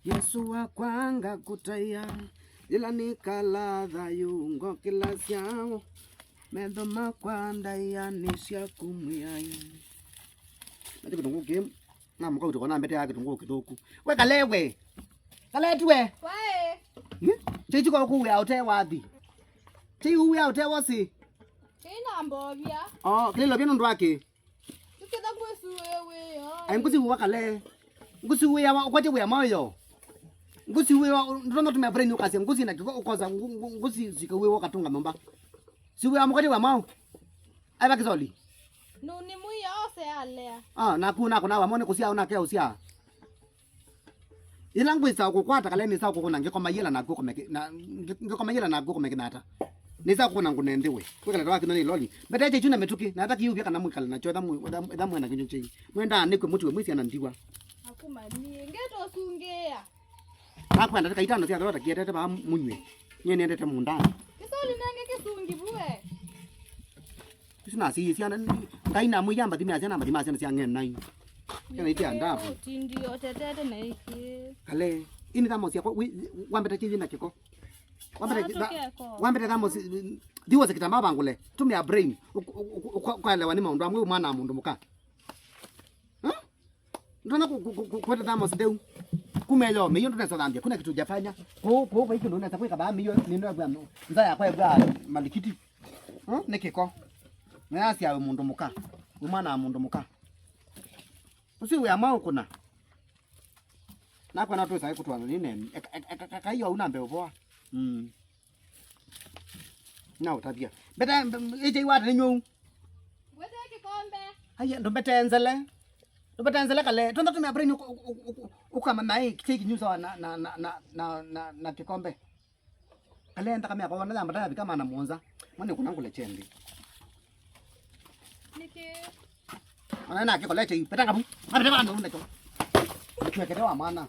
Yesu wakwanga kutaya ila nikaladha yungo kila syao medho makwanda yanisha kumuyai nati kitungu kim na mko utokona mbete yake kitungu kidoku we kalewe kaletwe wae chichi ko ku ya ute wathi chi u ya ute wasi kina mbobia kile bino ndwake tukeda kwesu wewe ai ngusi uwa kale ngusi uya kwati uya moyo ngusi wewe ndono tumia brain ukasi ngusi na kiko ukoza ngusi zikawe wakatunga mamba si wewe amukati wa mau aba kizoli nuni muya ose alea na kuna wamone kusia una kea usia ila ngwisa ukukwata kale ni sawa kukuna ngiko mayela na guko meke na ngiko mayela na guko meke nata ni sawa kukuna ngunendewe kwekala twaki nani loli beteje chuna metuki na hata kiyu kana mwikala na choda mu na kinyo chingi mwenda nikwe mutu we mwisi anandiwa akuma ni ngeto sungea Hapa nataka itano sia rota kietete ba munywe. Nye niendete mundani. kisoli nange kisungi buwe Sina si sia kaina muyamba timia sia namba timia sia ngen nai. Kana iti andapo. tindio tetete na iki Kale ini tamo sia ko wambete chizi na kiko. Wambete tamo diwo sekitamba bangule. Tumia brain. Kwa lewa ni maundu amwe mwana mundu muka. Ndona kweta tamo sideu. Kumelo meyo ndo nasodambia kuna kitu jafanya ko ba ikindo na takweka ba meyo nino bwa nzaya kwa bwa malikiti nekeko nasi awe mundu muka umana mundu muka usi we amao kuna nakwa nato sai kutwana nini kaiyo unambe upoa na utabia beta eje wata nyo wete kikombe haya ndo betenzele Ubatanzala kale tonda tumia brain ukama nai kiki nyusa na kikombe kale enda kama kwa nala mbada kama na monza mwane kuna ngule chendi niki ana na kiko lete petanga bu ana bana ndo ndo kekete wa maana